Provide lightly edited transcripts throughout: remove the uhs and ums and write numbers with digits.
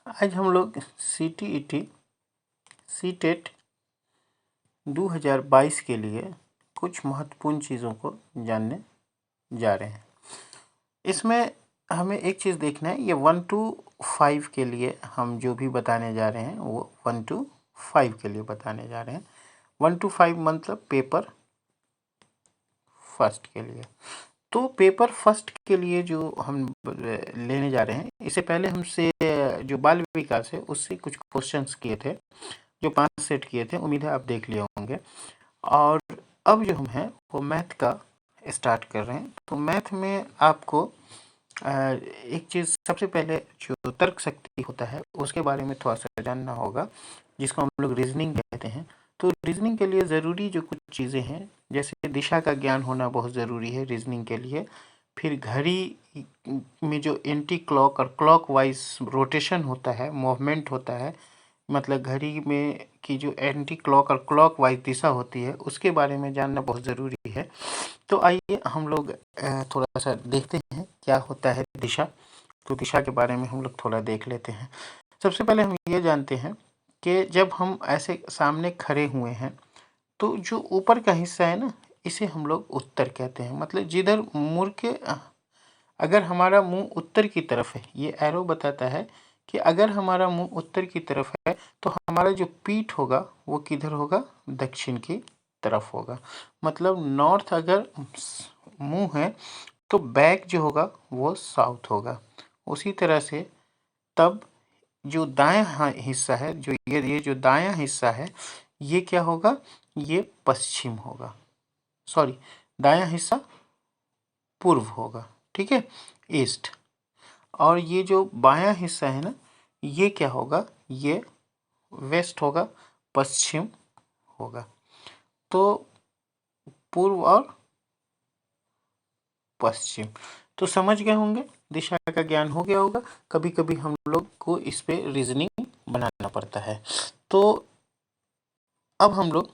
आज हम लोग CTET CTET 2022 के लिए कुछ महत्वपूर्ण चीज़ों को जानने जा रहे हैं। इसमें हमें एक चीज़ देखना है, ये 1 to 5 के लिए हम जो भी बताने जा रहे हैं वो 1 to 5 के लिए बताने जा रहे हैं। 1 to 5 मतलब पेपर फर्स्ट के लिए। तो पेपर फर्स्ट के लिए जो हम लेने जा रहे हैं, इससे पहले हमसे जो बाल विकास है उससे कुछ क्वेश्चंस किए थे, जो 5 सेट किए थे, उम्मीद है आप देख लिए होंगे। और अब जो हम हैं वो मैथ का स्टार्ट कर रहे हैं। तो मैथ में आपको एक चीज़ सबसे पहले जो तर्क शक्ति होता है उसके बारे में थोड़ा सा जानना होगा, जिसको हम लोग रीजनिंग कहते हैं। तो रीजनिंग के लिए ज़रूरी जो कुछ चीज़ें हैं, जैसे दिशा का ज्ञान होना बहुत ज़रूरी है रीजनिंग के लिए। फिर घड़ी में जो एंटी क्लॉक और क्लॉक वाइज रोटेशन होता है, मूवमेंट होता है, मतलब घड़ी में की जो एंटी क्लॉक और क्लॉक वाइज दिशा होती है उसके बारे में जानना बहुत ज़रूरी है। तो आइए हम लोग थोड़ा सा देखते हैं क्या होता है दिशा। तो दिशा के बारे में हम लोग थोड़ा देख लेते हैं। सबसे पहले हम ये जानते हैं कि जब हम ऐसे सामने खड़े हुए हैं तो जो ऊपर का हिस्सा है ना, इसे हम लोग उत्तर कहते हैं। मतलब जिधर मुड़ के अगर हमारा मुंह उत्तर की तरफ है, ये एरो बताता है कि अगर हमारा मुंह उत्तर की तरफ है तो हमारा जो पीठ होगा वो किधर होगा, दक्षिण की तरफ होगा। मतलब नॉर्थ अगर मुंह है तो बैक जो होगा वो साउथ होगा। उसी तरह से तब जो दायां हिस्सा है, जो ये जो दायां हिस्सा है, ये क्या होगा, ये पश्चिम होगा। सॉरी, दायां हिस्सा पूर्व होगा, ठीक है, ईस्ट। और ये जो बायां हिस्सा है ना, ये क्या होगा, ये वेस्ट होगा, पश्चिम होगा। तो पूर्व और पश्चिम, तो समझ गए होंगे, दिशा का ज्ञान हो गया होगा। कभी कभी हम लोग को इस पे रीजनिंग बनाना पड़ता है। तो अब हम लोग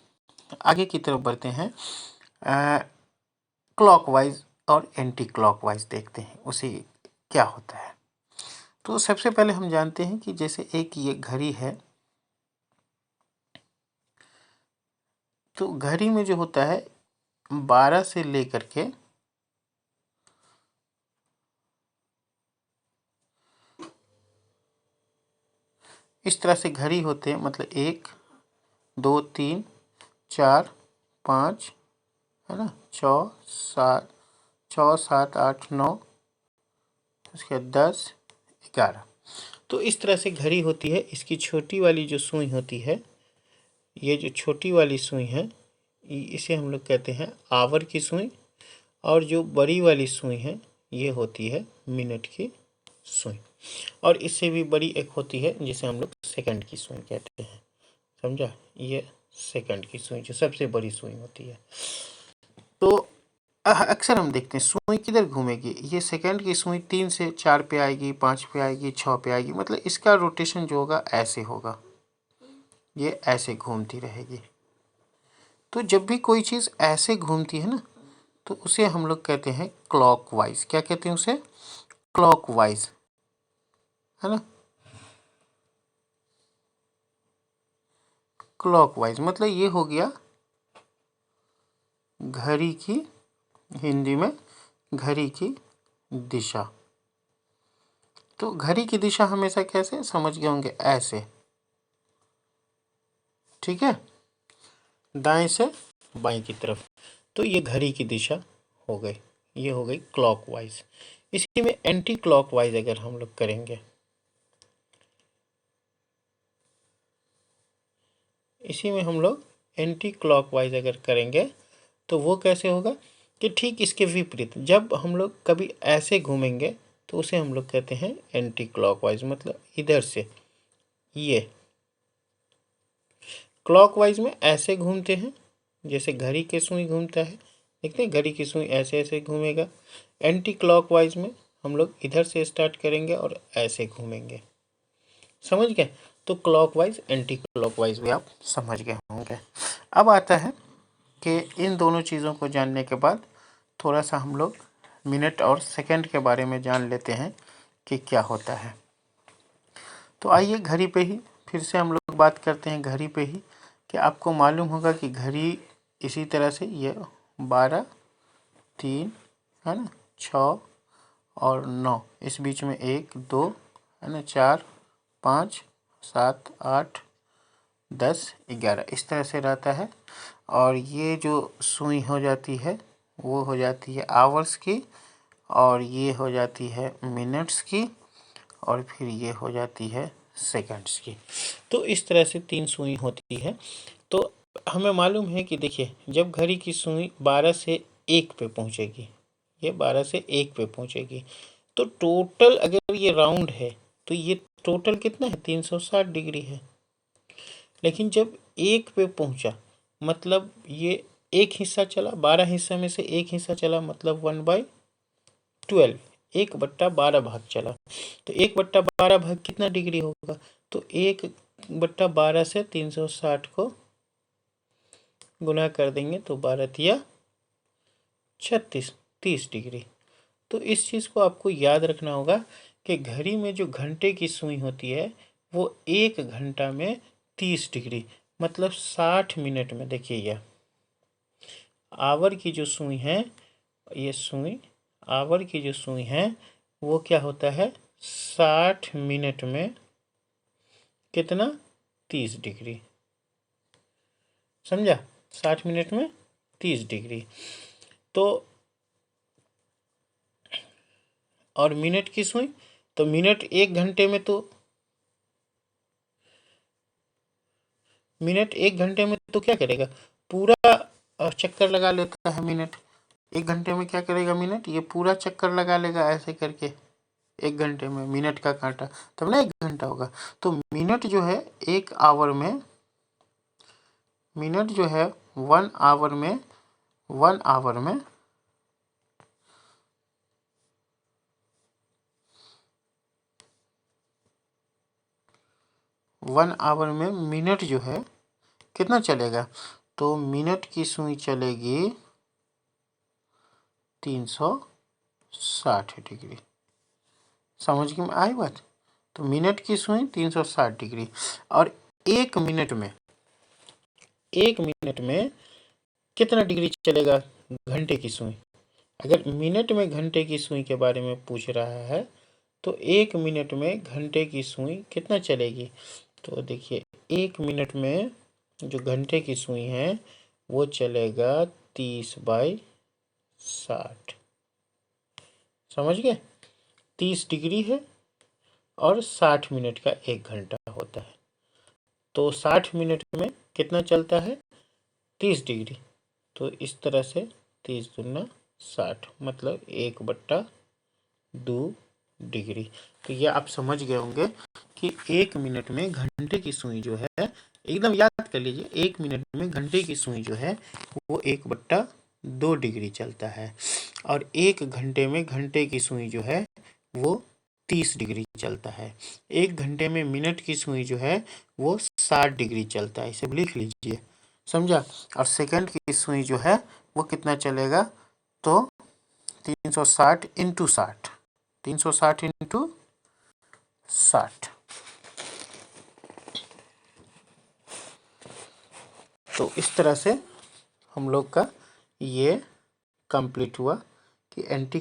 आगे की तरफ बढ़ते हैं। क्लॉकवाइज और एंटी क्लॉकवाइज देखते हैं उसे क्या होता है। तो सबसे पहले हम जानते हैं कि जैसे एक ये घड़ी है, तो घड़ी में जो होता है 12 से लेकर के इस तरह से घड़ी होते हैं, मतलब 1 2 3 4 5, है ना, 6 7 8 9, उसके बाद 10 11। तो इस तरह से घड़ी होती है। इसकी छोटी वाली जो सुई होती है, ये जो छोटी वाली सुई है, इसे हम लोग कहते हैं आवर की सुई। और जो बड़ी वाली सुई है ये होती है मिनट की सुई। और इससे भी बड़ी एक होती है जिसे हम लोग सेकंड की सुई कहते हैं। समझा, ये सेकंड की सुई जो सबसे बड़ी सुई होती है। तो अक्सर हम देखते हैं सुई किधर घूमेगी, ये सेकंड की सुई 3 से 4 पे आएगी, 5 पे आएगी, 6 पे आएगी। मतलब इसका रोटेशन जो होगा ऐसे होगा, ये ऐसे घूमती रहेगी। तो जब भी कोई चीज़ ऐसे घूमती है ना, तो उसे हम लोग कहते हैं क्लॉकवाइज। क्या कहते हैं उसे, क्लॉकवाइज, है ना। क्लॉकवाइज मतलब ये हो गया घड़ी की, हिंदी में घड़ी की दिशा। तो घड़ी की दिशा हमेशा कैसे समझ गए होंगे, ऐसे, ठीक है, दाएं से बाएं की तरफ। तो ये घड़ी की दिशा हो गई, ये हो गई क्लॉकवाइज। इसी में एंटी क्लॉकवाइज अगर हम लोग करेंगे, इसी में हम लोग एंटी क्लॉकवाइज अगर करेंगे तो वो कैसे होगा कि ठीक इसके विपरीत, जब हम लोग कभी ऐसे घूमेंगे तो उसे हम लोग कहते हैं एंटी क्लॉकवाइज। मतलब इधर से ये क्लॉकवाइज में ऐसे घूमते हैं जैसे घड़ी के सुई घूमता है, देखते हैं घड़ी की सुई ऐसे ऐसे घूमेगा। एंटी क्लॉकवाइज में हम लोग इधर से स्टार्ट करेंगे और ऐसे घूमेंगे। समझ गए, तो क्लॉकवाइज एंटी क्लॉकवाइज भी आप समझ गए होंगे। अब आता है कि इन दोनों चीज़ों को जानने के बाद थोड़ा सा हम लोग मिनट और सेकंड के बारे में जान लेते हैं कि क्या होता है। तो आइए घड़ी पे ही फिर से हम लोग बात करते हैं घड़ी पे ही, कि आपको मालूम होगा कि घड़ी इसी तरह से ये 12, 3 है ना, 6 और 9, इस बीच में 1, 2 है ना, 4, 5, 7, 8, 10, 11 इस तरह से रहता है। और ये जो सुई हो जाती है वो हो जाती है आवर्स की, और ये हो जाती है मिनट्स की, और फिर ये हो जाती है सेकंड्स की। तो इस तरह से 3 सुई होती है। तो हमें मालूम है कि देखिए, जब घड़ी की सुई 12 से 1 पे पहुंचेगी, ये 12 से 1 पे पहुंचेगी, तो टोटल अगर ये राउंड है तो ये टोटल कितना है, 360 डिग्री है। लेकिन जब 1 पे पहुंचा, मतलब ये एक हिस्सा चला, 12 हिस्सा में से एक हिस्सा चला, मतलब 1/12, 1/12 भाग चला। तो 1/12 भाग कितना डिग्री होगा, तो 1/12 से 360 को गुना कर देंगे तो 12 तिया 36, 30 डिग्री। तो इस चीज़ को आपको याद रखना होगा कि घड़ी में जो घंटे की सुई होती है वो 1 घंटा में 30 डिग्री, मतलब 60 मिनट में। देखिए यह आवर की जो सुई है, ये सुई आवर की जो सुई है वो क्या होता है, 60 मिनट में कितना, 30 डिग्री। समझा, 60 मिनट में 30 डिग्री। तो और मिनट की सुई, तो मिनट 1 घंटे में, तो मिनट 1 घंटे में तो क्या करेगा, पूरा चक्कर लगा लेता है मिनट। 1 घंटे में क्या करेगा मिनट, ये पूरा चक्कर लगा लेगा ऐसे करके। 1 घंटे में मिनट का कांटा, तब ना 1 घंटा होगा। तो मिनट जो है 1 आवर में, मिनट जो है 1 आवर में, 1 आवर में 1 आवर में मिनट जो है कितना चलेगा, तो मिनट की सुई चलेगी 360 डिग्री। समझ में आई बात। तो मिनट की सुई 360 डिग्री, और 1 मिनट में, 1 मिनट में कितना डिग्री चलेगा घंटे की सुई। अगर मिनट में घंटे की सुई के बारे में पूछ रहा है तो 1 मिनट में घंटे की सुई कितना चलेगी, तो देखिए 1 मिनट में जो घंटे की सुई है वो चलेगा 30/60। समझ गए, 30 डिग्री है और 60 मिनट का 1 घंटा होता है। तो 60 मिनट में कितना चलता है, 30 डिग्री। तो इस तरह से 30 दूना 60, मतलब 1/2 डिग्री। तो ये आप समझ गए होंगे कि 1 मिनट में घंटे की सुई जो है, एकदम याद कर लीजिए, 1 मिनट में घंटे की सुई जो है वो 1/2 डिग्री चलता है, और 1 घंटे में घंटे की सुई जो है वो 30 डिग्री चलता है। 1 घंटे में मिनट की सुई जो है वो 60 डिग्री चलता है। इसे लिख लीजिए, समझा। और सेकंड की सुई जो है वो कितना चलेगा, तो 360 इंटू 60, 360 इंटू 60। तो इस तरह से हम लोग का ये कंप्लीट हुआ कि एंटी